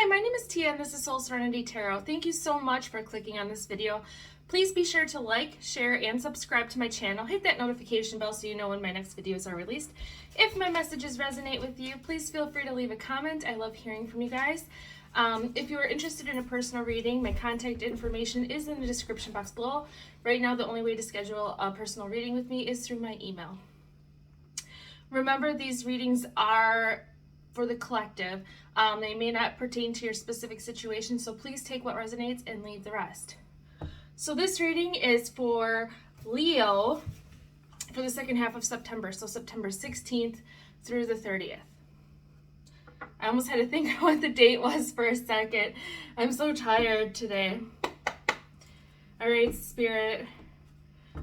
Hi, my name is Tia and this is Soul Serenity Tarot. Thank you so much for clicking on this video. Please be sure to like, share, and subscribe to my channel. Hit that notification bell so you know when my next videos are released. If my messages resonate with you, please feel free to leave a comment. I love hearing from you guys. If you are interested in a personal reading, my contact information is in the description box below. Right now, the only way to schedule a personal reading with me is through my email. Remember, these readings are for the collective. They may not pertain to your specific situation, so please take what resonates and leave the rest. So this reading is for Leo for the second half of September, so September 16th through the 30th. I almost had to think what the date was for a second. I'm so tired today. All right, Spirit,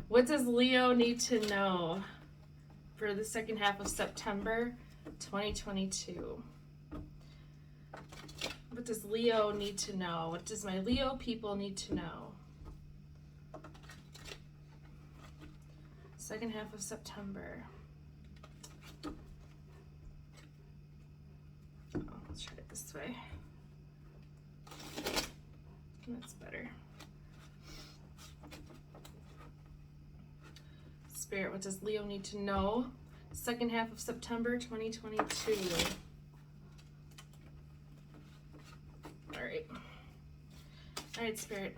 what does Leo need to know for the second half of September 2022? What does Leo need to know? What does my Leo people need to know? Second half of September. Oh, let's try it this way. That's better. Spirit, what does Leo need to know? Second half of September 2022. All right, Spirit.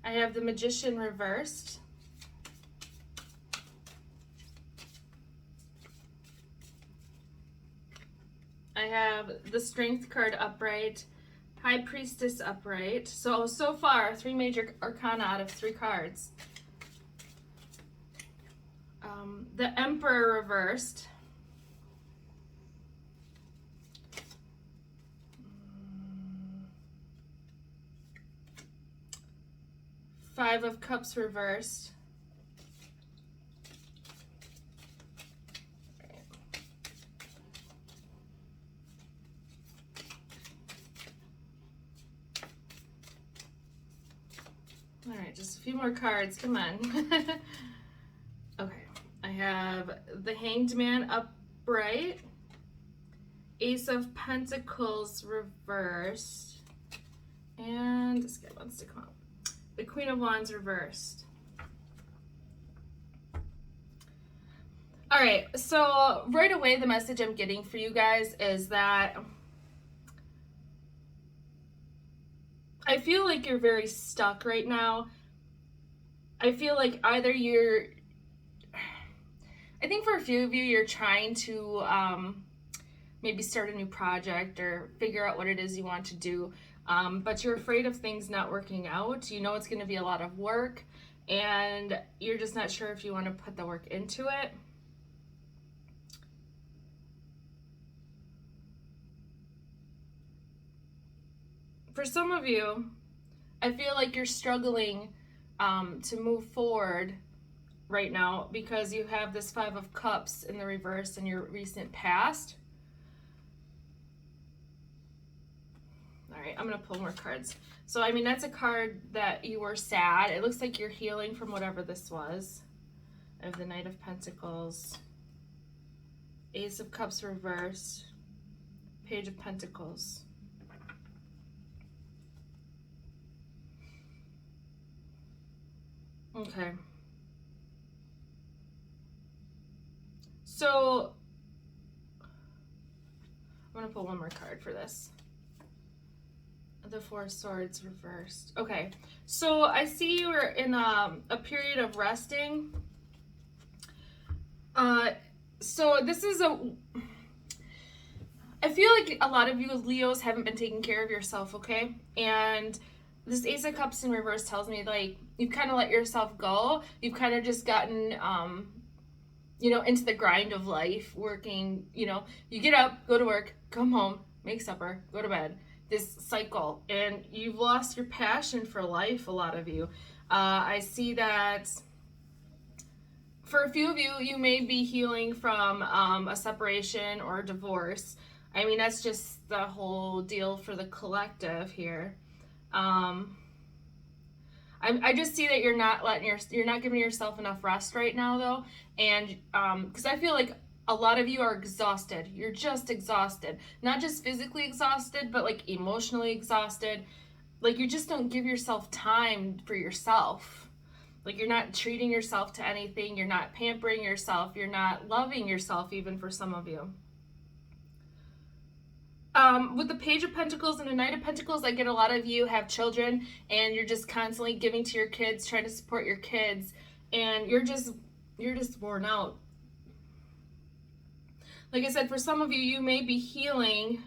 I have the Magician reversed. I have the Strength card upright, High Priestess upright. So far, 3 major arcana out of 3 cards. The Emperor reversed. Five of Cups reversed. All right, just a few more cards. Come on. Okay, I have the Hanged Man upright, Ace of Pentacles reversed, and this guy wants to come up. The Queen of Wands reversed. All right, so right away the message I'm getting for you guys is that I feel like you're very stuck right now. I feel like either I think for a few of you, you're trying to maybe start a new project or figure out what it is you want to do. But you're afraid of things not working out. You know it's going to be a lot of work, and you're just not sure if you want to put the work into it. For some of you, I feel like you're struggling to move forward right now because you have this 5 of Cups in the reverse in your recent past. All right, I'm going to pull more cards. So, I mean, that's a card that you were sad. It looks like you're healing from whatever this was. I have the Knight of Pentacles, Ace of Cups reversed, Page of Pentacles. Okay. So, I'm going to pull one more card for this. The 4 of Swords reversed. Okay, so I see you are in a period of resting. So this is I feel like a lot of you Leos haven't been taking care of yourself, okay? And this Ace of Cups in reverse tells me, like, you've kind of let yourself go. You've kind of just gotten, you know, into the grind of life, working, you know, you get up, go to work, come home, make supper, go to bed. This cycle, and you've lost your passion for life, a lot of you. I see that for a few of you, you may be healing from a separation or a divorce. I mean, that's just the whole deal for the collective here. I just see that you're not giving yourself enough rest right now, though, and because I feel like a lot of you are exhausted. You're just exhausted. Not just physically exhausted, but like emotionally exhausted. Like you just don't give yourself time for yourself. Like you're not treating yourself to anything. You're not pampering yourself. You're not loving yourself, even for some of you. With the Page of Pentacles and the Knight of Pentacles, I get a lot of you have children and you're just constantly giving to your kids, trying to support your kids, and you're just worn out. Like I said, for some of you, you may be healing,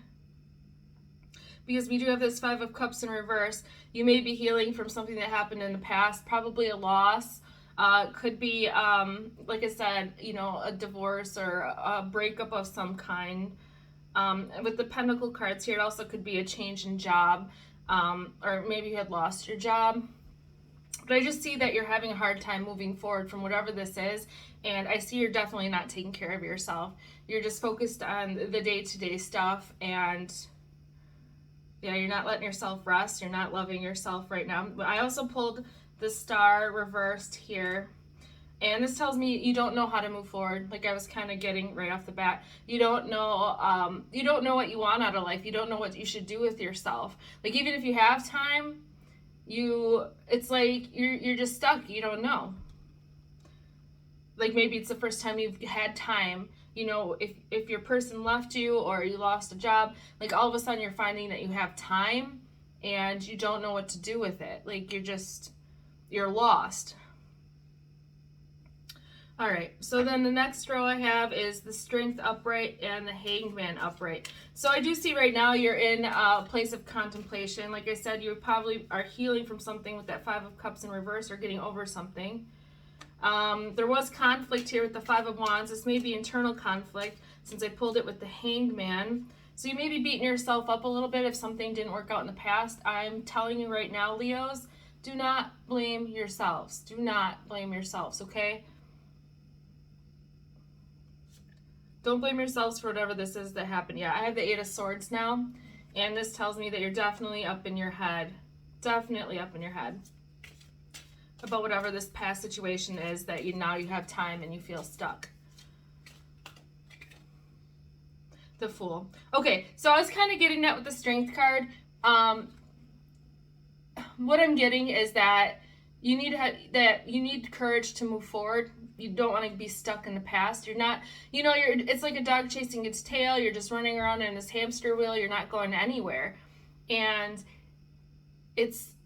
because we do have this Five of Cups in reverse. You may be healing from something that happened in the past, probably a loss. Could be, like I said, you know, a divorce or a breakup of some kind. With the Pentacle cards here, it also could be a change in job, or maybe you had lost your job. But I just see that you're having a hard time moving forward from whatever this is, and I see you're definitely not taking care of yourself. You're just focused on the day-to-day stuff, and yeah, you're not letting yourself rest. You're not loving yourself right now. But I also pulled the Star reversed here. And this tells me you don't know how to move forward. Like I was kind of getting right off the bat. You don't know what you want out of life. You don't know what you should do with yourself. Like even if you have time, it's like you're just stuck. You don't know. Like maybe it's the first time you've had time. You know, if your person left you or you lost a job, like all of a sudden you're finding that you have time and you don't know what to do with it. Like you're lost. All right, so then the next row I have is the Strength upright and the Hangman upright. So I do see right now you're in a place of contemplation. Like I said, you probably are healing from something with that Five of Cups in reverse, or getting over something. There was conflict here with the Five of Wands. This may be internal conflict since I pulled it with the Hangman. So you may be beating yourself up a little bit if something didn't work out in the past. I'm telling you right now, Leos, do not blame yourselves. Do not blame yourselves, okay? Don't blame yourselves for whatever this is that happened. Yeah, I have the Eight of Swords now, and this tells me that you're definitely up in your head. Definitely up in your head about whatever this past situation is that now you have time and you feel stuck. The Fool. Okay, so I was kind of getting that with the Strength card. What I'm getting is that you need courage to move forward. You don't want to be stuck in the past. You're not, it's like a dog chasing its tail. You're just running around in this hamster wheel. You're not going anywhere. And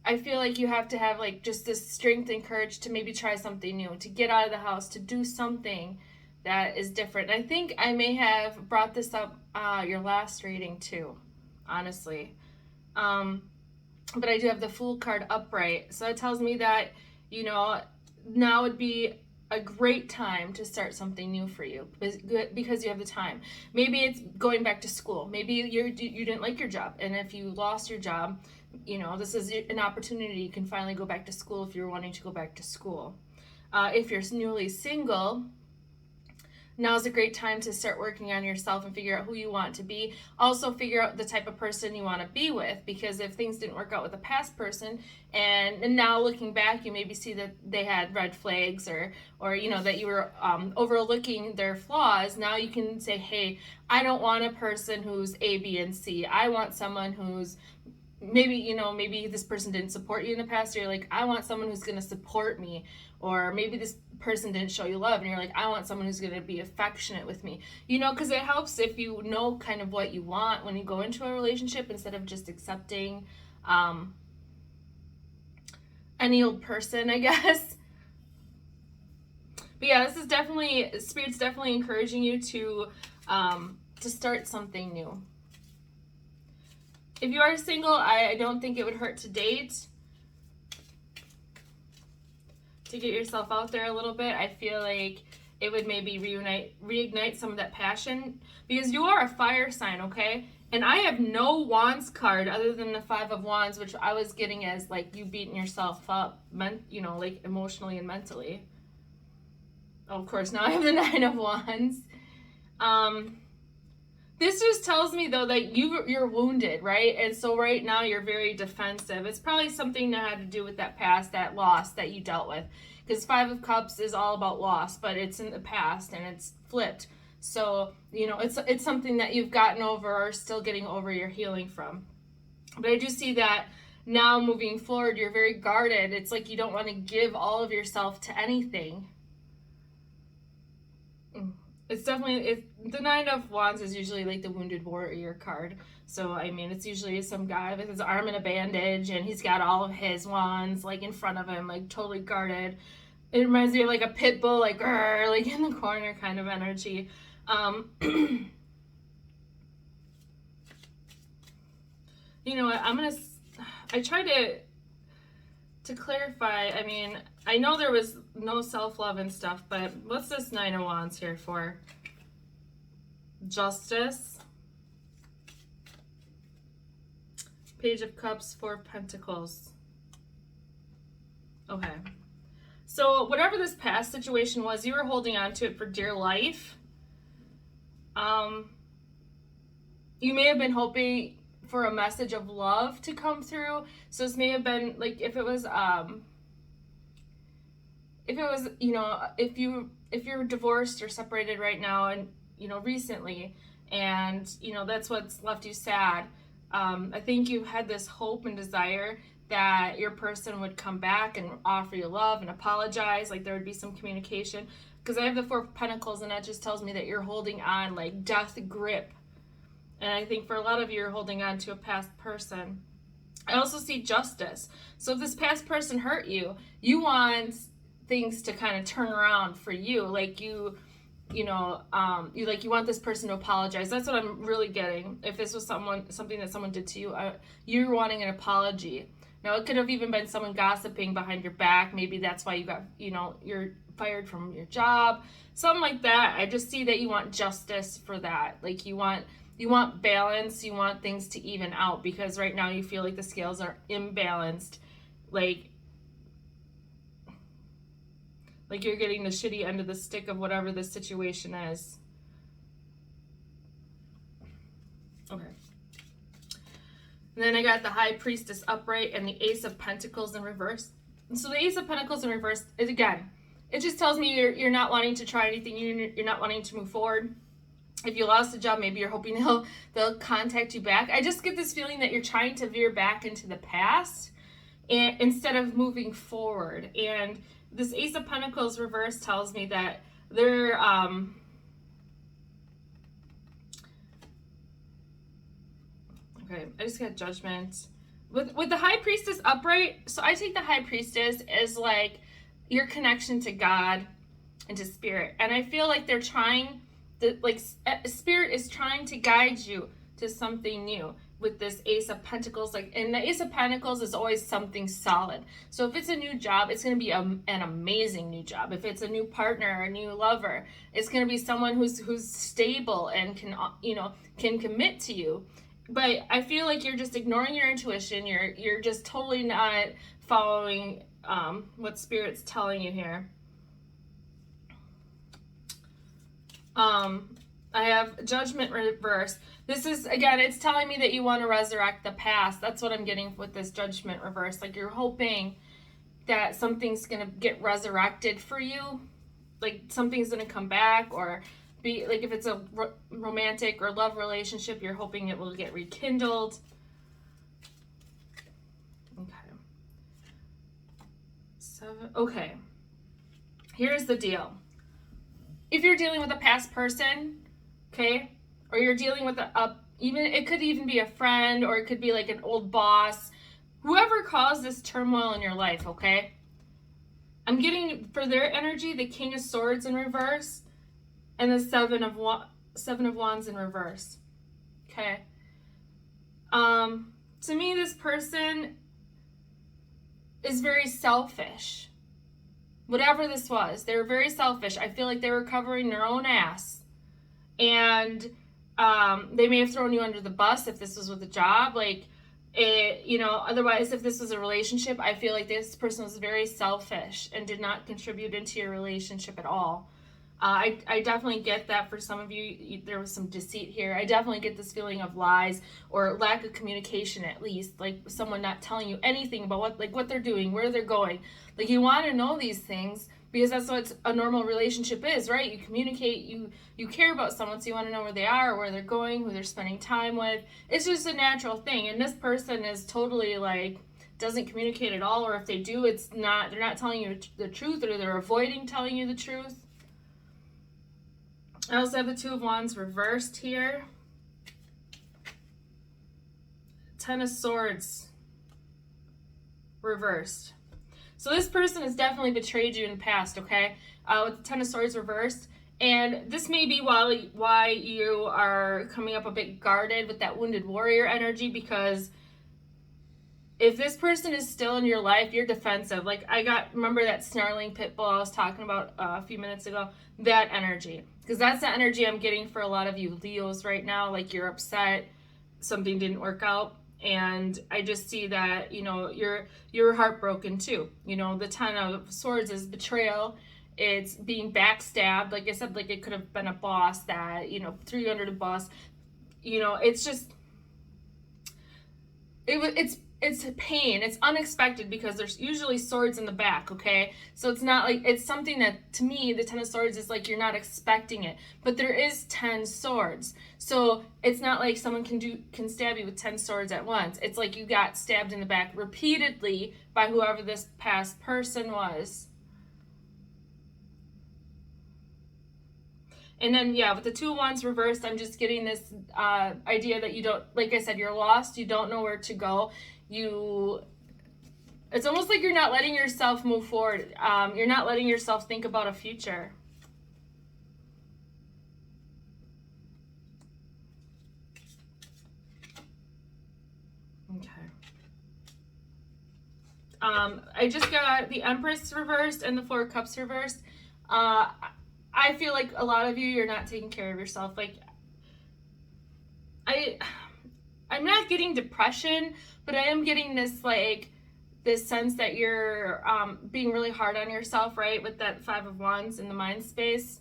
I feel like you have to have like just this strength and courage to maybe try something new, to get out of the house, to do something that is different. I think I may have brought this up your last reading too, honestly. But I do have the Fool card upright. So it tells me that, now would be a great time to start something new for you because you have the time. Maybe it's going back to school. Maybe you didn't like your job. And if you lost your job, this is an opportunity. You can finally go back to school if you're wanting to go back to school. If you're newly single, now's a great time to start working on yourself and figure out who you want to be. Also figure out the type of person you want to be with, because if things didn't work out with a past person and now looking back, you maybe see that they had red flags or that you were overlooking their flaws. Now you can say, hey, I don't want a person who's A, B, and C. I want someone who's maybe this person didn't support you in the past. You're like, I want someone who's going to support me. Or maybe this person didn't show you love and you're like, I want someone who's going to be affectionate with me. Because it helps if you know kind of what you want when you go into a relationship, instead of just accepting any old person, I guess. But yeah, this is definitely, Spirit's definitely encouraging you to start something new. If you are single, I don't think it would hurt to date, to get yourself out there a little bit. I feel like it would maybe reignite some of that passion, because you are a fire sign, okay? And I have no Wands card other than the Five of Wands, which I was getting as like you beating yourself up, like emotionally and mentally. Oh, of course, now I have the Nine of Wands. This just tells me, though, that you're wounded, right? And so right now you're very defensive. It's probably something that had to do with that past, that loss that you dealt with. Because Five of Cups is all about loss, but it's in the past and it's flipped. So, you know, it's something that you've gotten over or still getting over, you're healing from. But I do see that now moving forward, you're very guarded. It's like you don't want to give all of yourself to anything. It's definitely, the Nine of Wands is usually like the Wounded Warrior card. So, I mean, it's usually some guy with his arm in a bandage and he's got all of his wands like in front of him, like totally guarded. It reminds me of like a pit bull, like, like in the corner kind of energy. You know what, I try to clarify. I mean, I know there was no self-love and stuff, but what's this Nine of Wands here for? Justice. Page of Cups, Four of Pentacles. Okay. So whatever this past situation was, you were holding on to it for dear life. You may have been hoping for a message of love to come through. So this may have been like, if it was, you know, if you're divorced or separated right now and, you know, recently, and, you know, that's what's left you sad. I think you had this hope and desire that your person would come back and offer you love and apologize, like there would be some communication. Because I have the Four of Pentacles, and that just tells me that you're holding on, like death grip. And I think for a lot of you, you're holding on to a past person. I also see justice. So if this past person hurt you, you want things to kind of turn around for you. Like you want this person to apologize. That's what I'm really getting. If this was something that someone did to you, you're wanting an apology. Now, it could have even been someone gossiping behind your back. Maybe that's why you got, you know, you're fired from your job, something like that. I just see that you want justice for that. Like you want balance. You want things to even out, because right now you feel like the scales are imbalanced. Like you're getting the shitty end of the stick of whatever the situation is. Okay. And then I got the High Priestess upright and the Ace of Pentacles in reverse. And so the Ace of Pentacles in reverse is, again, it just tells me you're not wanting to try anything. You're not wanting to move forward. If you lost a job, maybe you're hoping they'll contact you back. I just get this feeling that you're trying to veer back into the past instead of moving forward. And this Ace of Pentacles reverse tells me that they're okay, I just got Judgment. With the High Priestess upright, so I take the High Priestess as like your connection to God and to Spirit. And I feel like they're trying, Spirit is trying to guide you to something new with this Ace of Pentacles. And the Ace of Pentacles is always something solid. So if it's a new job, it's going to be an amazing new job. If it's a new partner, a new lover, it's going to be someone who's stable and can commit to you. But I feel like you're just ignoring your intuition. You're just totally not following what Spirit's telling you here. I have Judgment reverse. This is, again, it's telling me that you want to resurrect the past. That's what I'm getting with this Judgment reverse. Like you're hoping that something's going to get resurrected for you. Like something's going to come back, or be like if it's a romantic or love relationship, you're hoping it will get rekindled. Okay. Here's the deal. If you're dealing with a past person, okay, or you're dealing with it could even be a friend, or it could be like an old boss, whoever caused this turmoil in your life, okay? I'm getting, for their energy, the King of Swords in reverse and the Seven of Wands in reverse, okay? To me, this person is very selfish. Whatever this was, they were very selfish. I feel like they were covering their own ass. And they may have thrown you under the bus if this was with a job. Otherwise, if this was a relationship, I feel like this person was very selfish and did not contribute into your relationship at all. I definitely get that for some of you, there was some deceit here. I definitely get this feeling of lies or lack of communication, at least, like someone not telling you anything about what they're doing, where they're going. Like you want to know these things because that's what a normal relationship is, right? You communicate, you care about someone, so you want to know where they are, where they're going, who they're spending time with. It's just a natural thing. And this person is totally like, doesn't communicate at all, or if they do, they're not telling you the truth, or they're avoiding telling you the truth. I also have the Two of Wands reversed here. Ten of Swords reversed. So this person has definitely betrayed you in the past, okay? With the Ten of Swords reversed. And this may be why you are coming up a bit guarded with that wounded warrior energy, because if this person is still in your life, you're defensive. Like, remember that snarling pit bull I was talking about a few minutes ago? That energy. Because that's the energy I'm getting for a lot of you Leos right now. Like, you're upset, something didn't work out. And I just see that, you know, you're heartbroken too. You know, the Ten of Swords is betrayal. It's being backstabbed. Like I said, like, it could have been a boss that, you know, threw you under the bus. You know, it's just, it's pain. It's unexpected, because there's usually swords in the back, okay? So it's not like, it's something that, to me, the Ten of Swords is like, you're not expecting it. But there is 10 swords. So it's not like someone can stab you with 10 swords at once. It's like you got stabbed in the back repeatedly by whoever this past person was. And then, yeah, with the Two of Wands reversed, I'm just getting this idea that you don't, like I said, you're lost. You don't know where to go. It's almost like you're not letting yourself move forward. You're not letting yourself think about a future. Okay. I just got the Empress reversed and the Four of Cups reversed. I feel like a lot of you're not taking care of yourself. Like, I'm not getting depression, but I am getting this, like, this sense that you're being really hard on yourself, right? With that Five of Wands in the mind space.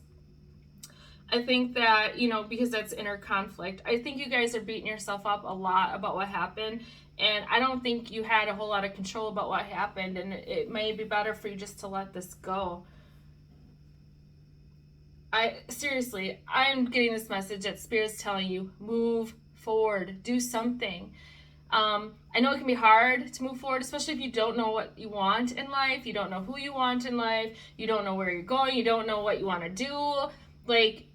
I think that, you know, because that's inner conflict, I think you guys are beating yourself up a lot about what happened. And I don't think you had a whole lot of control about what happened. And it may be better for you just to let this go. Seriously, I'm getting this message that Spirit's telling you, move forward, do something. I know it can be hard to move forward, especially if you don't know what you want in life, you don't know who you want in life, you don't know where you're going, you don't know what you want to do. Like,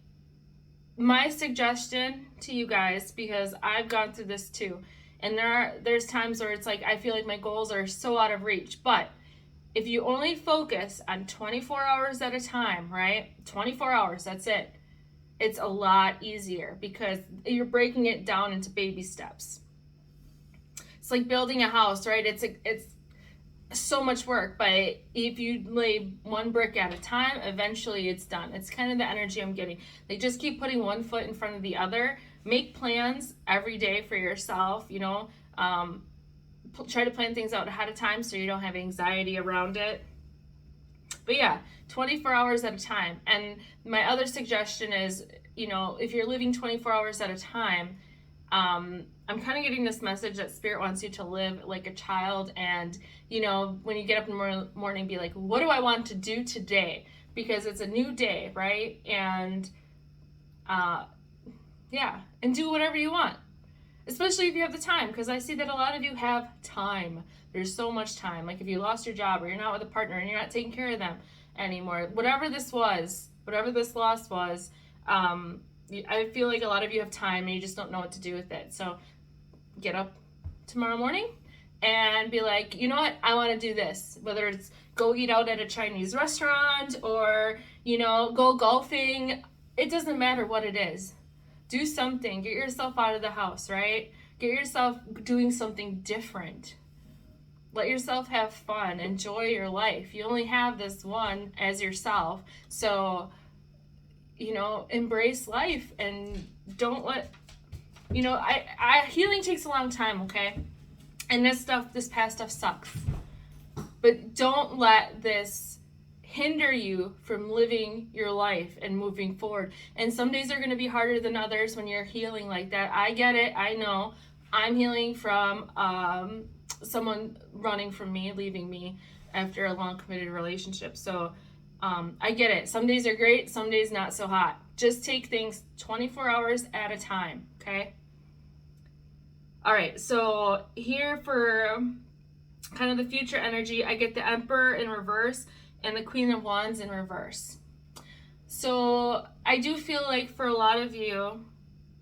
my suggestion to you guys, because I've gone through this too, and there's times where it's like, I feel like my goals are so out of reach, but if you only focus on 24 hours at a time, right? 24 hours, that's it. It's a lot easier, because you're breaking it down into baby steps. It's like building a house, right? It's so much work, but if you lay one brick at a time, eventually it's done. It's kind of the energy I'm getting. Like, just keep putting one foot in front of the other. Make plans every day for yourself, you know. Try to plan things out ahead of time so you don't have anxiety around it. But yeah, 24 hours at a time. And my other suggestion is, you know, if you're living 24 hours at a time, I'm kind of getting this message that Spirit wants you to live like a child. And, you know, when you get up in the morning, be like, what do I want to do today? Because it's a new day, right? And yeah, and do whatever you want. Especially if you have the time, because I see that a lot of you have time. There's so much time. Like, if you lost your job, or you're not with a partner and you're not taking care of them anymore, whatever this loss was, I feel like a lot of you have time and you just don't know what to do with it. So get up tomorrow morning and be like, you know what, I want to do this. Whether it's go eat out at a Chinese restaurant, or, you know, go golfing, it doesn't matter what it is. Do something. Get yourself out of the house, right? Get yourself doing something different. Let yourself have fun. Enjoy your life. You only have this one as yourself. So, you know, embrace life and don't let, you know, healing takes a long time, okay? And this past stuff sucks. But don't let this hinder you from living your life and moving forward. And some days are going to be harder than others when you're healing like that. I get it. I know. I'm healing from someone running from me, leaving me after a long committed relationship. So I get it. Some days are great, some days not so hot. Just take things 24 hours at a time, okay? All right, so here for kind of the future energy, I get the Emperor in reverse and the Queen of Wands in reverse. So I do feel like for a lot of you,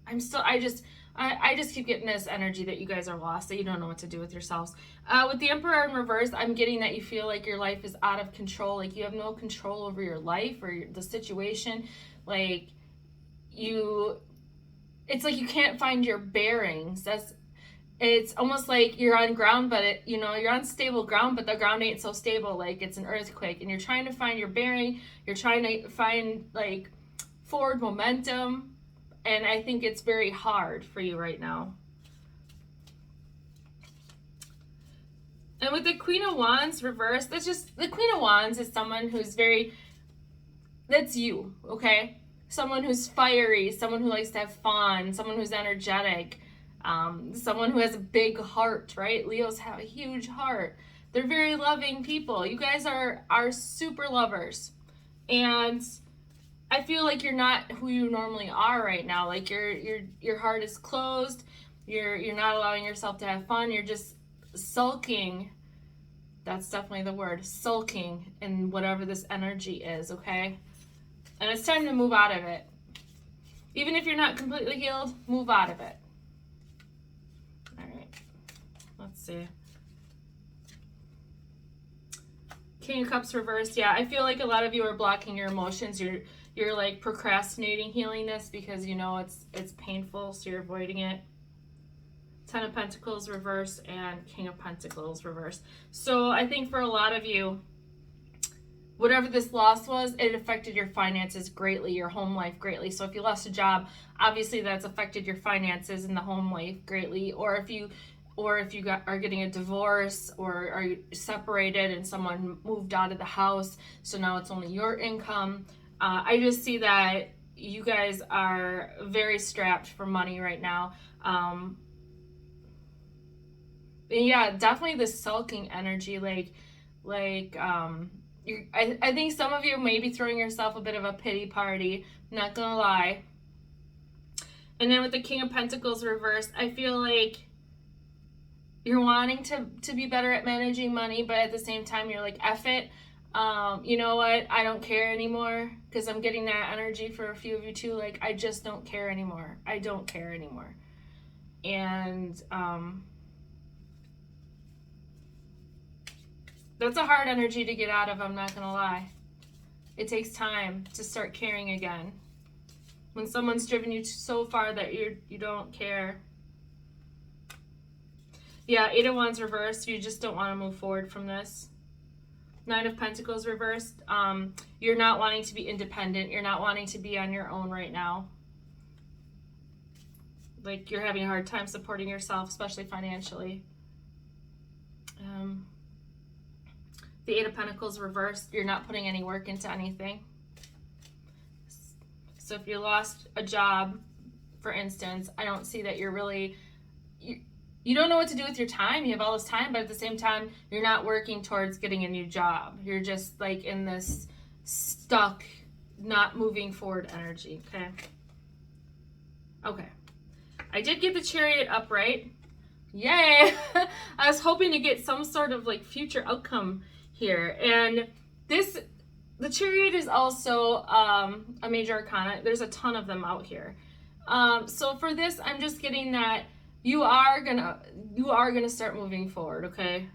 I just keep getting this energy that you guys are lost, that you don't know what to do with yourselves. With the Emperor in reverse, I'm getting that you feel like your life is out of control, like you have no control over your life or the situation. Like it's like you can't find your bearings. It's almost like you're on ground, but you're on stable ground, but the ground ain't so stable. Like it's an earthquake, and you're trying to find your bearing. You're trying to find like forward momentum. And I think it's very hard for you right now. And with the Queen of Wands reverse, the Queen of Wands is someone who's that's you, okay? Someone who's fiery, someone who likes to have fun, someone who's energetic, someone who has a big heart, right? Leos have a huge heart. They're very loving people. You guys are super lovers. And I feel like you're not who you normally are right now. Like your heart is closed. You're not allowing yourself to have fun. You're just sulking. That's definitely the word, sulking in whatever this energy is, okay? And it's time to move out of it. Even if you're not completely healed, move out of it. All right. Let's see. King of Cups reversed. Yeah, I feel like a lot of you are blocking your emotions. You're like procrastinating healing this because you know it's painful, so you're avoiding it. 10 of Pentacles reversed and King of Pentacles reversed. So I think for a lot of you, whatever this loss was, it affected your finances greatly, your home life greatly. So if you lost a job, obviously that's affected your finances and the home life greatly. Or if you are getting a divorce or are separated and someone moved out of the house, so now it's only your income. I just see that you guys are very strapped for money right now. Yeah, definitely this sulking energy. I think some of you may be throwing yourself a bit of a pity party. Not gonna lie. And then with the King of Pentacles reversed, I feel like you're wanting to be better at managing money, but at the same time you're like, F it. You know what? I don't care anymore, because I'm getting that energy for a few of you too. Like, I just don't care anymore. I don't care anymore. And that's a hard energy to get out of, I'm not gonna lie. It takes time to start caring again. When someone's driven you so far that you don't care. Yeah, 8 of Wands reversed. You just don't want to move forward from this. 9 of Pentacles reversed. You're not wanting to be independent. You're not wanting to be on your own right now. Like, you're having a hard time supporting yourself, especially financially. The 8 of Pentacles reversed. You're not putting any work into anything. So if you lost a job, for instance, I don't see that you're really... You don't know what to do with your time. You have all this time, but at the same time, you're not working towards getting a new job. You're just like in this stuck, not moving forward energy, okay? Okay. I did get the Chariot upright. Yay! I was hoping to get some sort of like future outcome here. And the Chariot is also a major arcana. There's a ton of them out here. So for this, I'm just getting that you are gonna start moving forward, okay?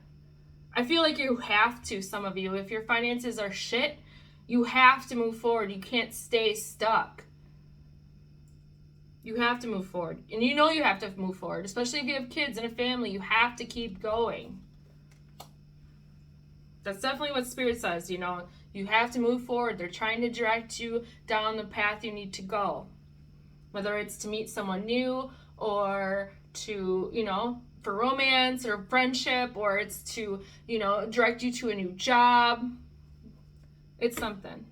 I feel like you have to, some of you. If your finances are shit, you have to move forward. You can't stay stuck. You have to move forward. And you know you have to move forward, especially if you have kids and a family. You have to keep going. That's definitely what Spirit says, you know. You have to move forward. They're trying to direct you down the path you need to go. Whether it's to meet someone new or to, you know, for romance or friendship, or it's to, you know, direct you to a new job. It's something.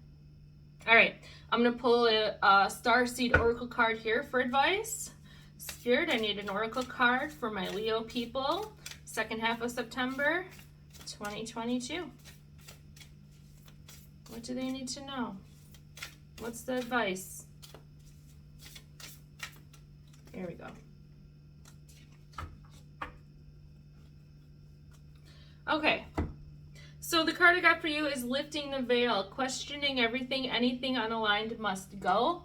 All right, I'm going to pull a Starseed Oracle card here for advice. Spirit, I need an Oracle card for my Leo people, second half of September 2022. What do they need to know? What's the advice? Here we go. Okay. So the card I got for you is lifting the veil, questioning everything, anything unaligned must go.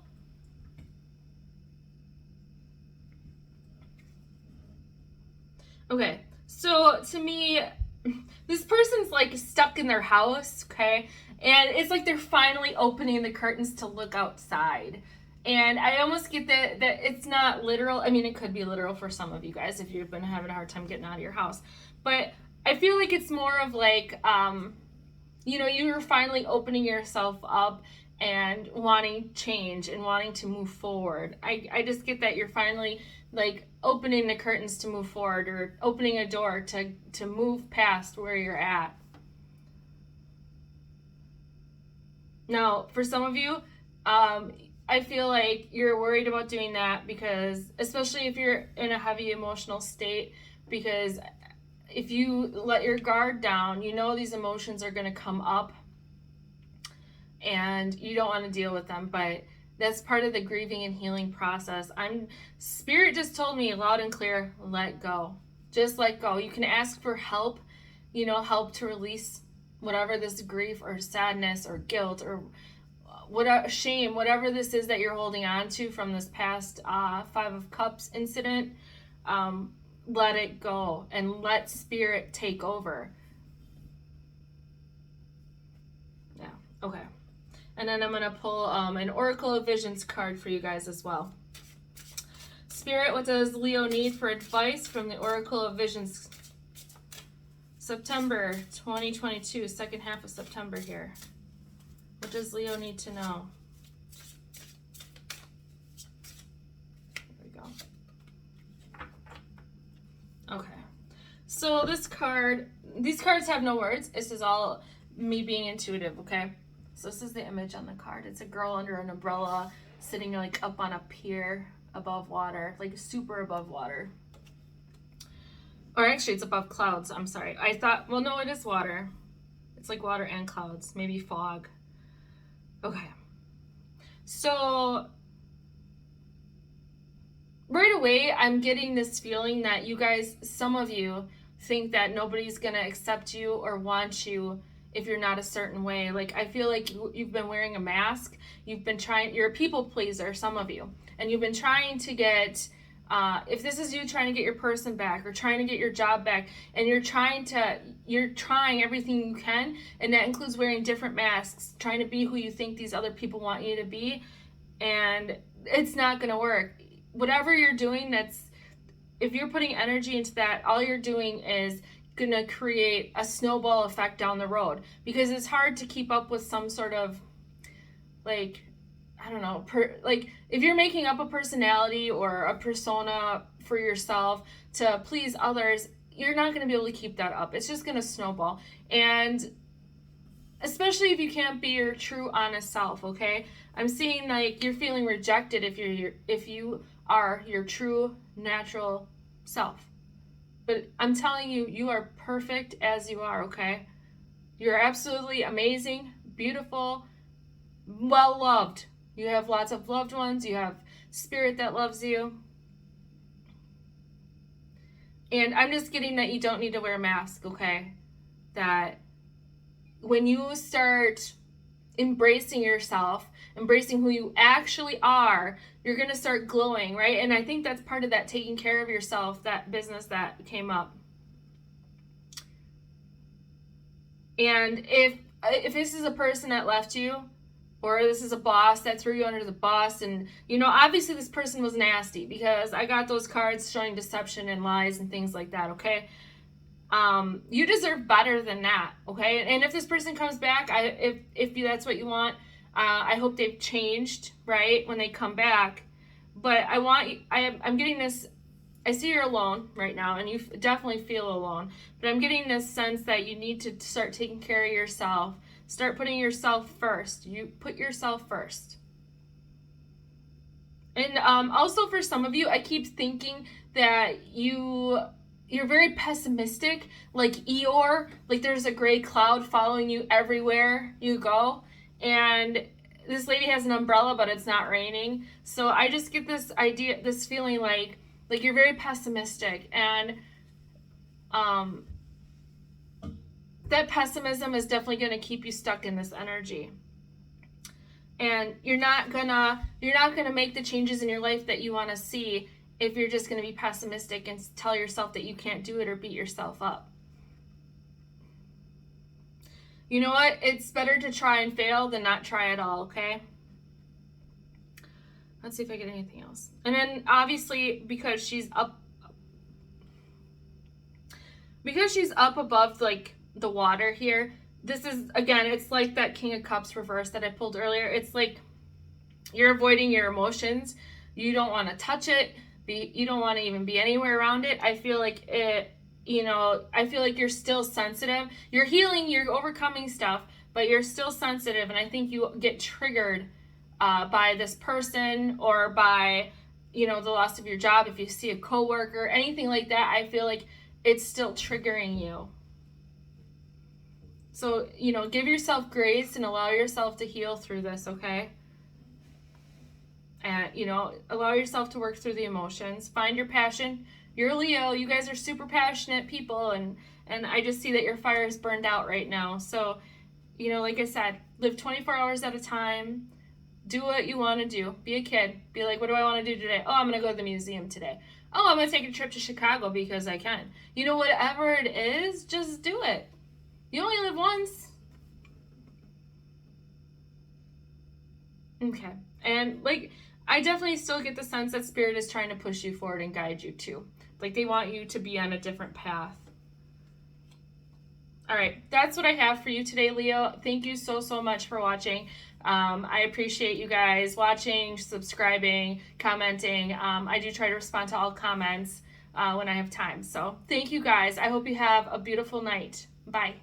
Okay, so to me, this person's like stuck in their house, okay? And it's like they're finally opening the curtains to look outside. And I almost get that it's not literal. I mean, it could be literal for some of you guys if you've been having a hard time getting out of your house. But I feel like it's more of like, you know, you're finally opening yourself up and wanting change and wanting to move forward. I just get that you're finally like opening the curtains to move forward, or opening a door to move past where you're at. Now, for some of you, I feel like you're worried about doing that because, especially if you're in a heavy emotional state, because if you let your guard down, you know these emotions are going to come up and you don't want to deal with them, but that's part of the grieving and healing process. Spirit just told me loud and clear, let go. Just let go. You can ask for help, you know, help to release whatever this grief or sadness or guilt or whatever, shame, whatever this is that you're holding on to from this past Five of Cups incident. Let it go and let Spirit take over. Yeah, okay. And then I'm going to pull an Oracle of Visions card for you guys as well. Spirit, what does Leo need for advice from the Oracle of Visions? September 2022, second half of September here. What does Leo need to know? There we go. Okay. So these cards have no words. This is all me being intuitive, okay? So this is the image on the card. It's a girl under an umbrella sitting like up on a pier above water, like super above water. Or actually it's above clouds, I'm sorry. I thought, well, no, it is water. It's like water and clouds, maybe fog. Okay. So right away, I'm getting this feeling that you guys, some of you, think that nobody's gonna accept you or want you if you're not a certain way. Like, I feel like you've been wearing a mask. You're a people pleaser, some of you. And you've been trying to get, if this is you trying to get your person back or trying to get your job back, and you're trying everything you can, and that includes wearing different masks, trying to be who you think these other people want you to be, and it's not gonna work. Whatever you're doing, if you're putting energy into that, all you're doing is gonna create a snowball effect down the road, because it's hard to keep up with some sort of, like, I don't know, like if you're making up a personality or a persona for yourself to please others, you're not going to be able to keep that up. It's just going to snowball. And especially if you can't be your true honest self, okay? I'm seeing like you're feeling rejected if you are your true natural self. But I'm telling you, you are perfect as you are, okay? You're absolutely amazing, beautiful, well-loved. You have lots of loved ones. You have Spirit that loves you. And I'm just getting that you don't need to wear a mask, okay? That when you start embracing yourself, embracing who you actually are, you're going to start glowing, right? And I think that's part of that taking care of yourself, that business that came up. And if this is a person that left you, or this is a boss that threw you under the bus, and, you know, obviously this person was nasty, because I got those cards showing deception and lies and things like that, okay? You deserve better than that, okay? And if this person comes back, if that's what you want, I hope they've changed, right, when they come back. But I'm getting this, I see you're alone right now, and you definitely feel alone, but I'm getting this sense that you need to start taking care of yourself. Start putting yourself first. You put yourself first. And also for some of you, I keep thinking that you're very pessimistic, like Eeyore, like there's a gray cloud following you everywhere you go. and this lady has an umbrella, but it's not raining. So I just get this idea, this feeling like you're very pessimistic, and that pessimism is definitely going to keep you stuck in this energy. And you're not gonna make the changes in your life that you want to see if you're just going to be pessimistic and tell yourself that you can't do it or beat yourself up. You know what? It's better to try and fail than not try at all, okay? Let's see if I get anything else. And then obviously because she's up above like the water here, this is, again, it's like that King of Cups reverse that I pulled earlier. It's like you're avoiding your emotions. You don't want to touch it. You don't want to even be anywhere around it. I feel like it, I feel like you're still sensitive. You're healing, you're overcoming stuff, but you're still sensitive. And I think you get triggered by this person, or by, the loss of your job. If you see a coworker, anything like that, I feel like it's still triggering you. So, give yourself grace and allow yourself to heal through this, okay? And, allow yourself to work through the emotions. Find your passion. You're Leo. You guys are super passionate people, and I just see that your fire is burned out right now. So, like I said, live 24 hours at a time. Do what you want to do. Be a kid. Be like, what do I want to do today? Oh, I'm going to go to the museum today. Oh, I'm going to take a trip to Chicago because I can. Whatever it is, just do it. You only live once. Okay. And, I definitely still get the sense that Spirit is trying to push you forward and guide you too. Like, they want you to be on a different path. All right. That's what I have for you today, Leo. Thank you so, so much for watching. I appreciate you guys watching, subscribing, commenting. I do try to respond to all comments when I have time. So thank you guys. I hope you have a beautiful night. Bye.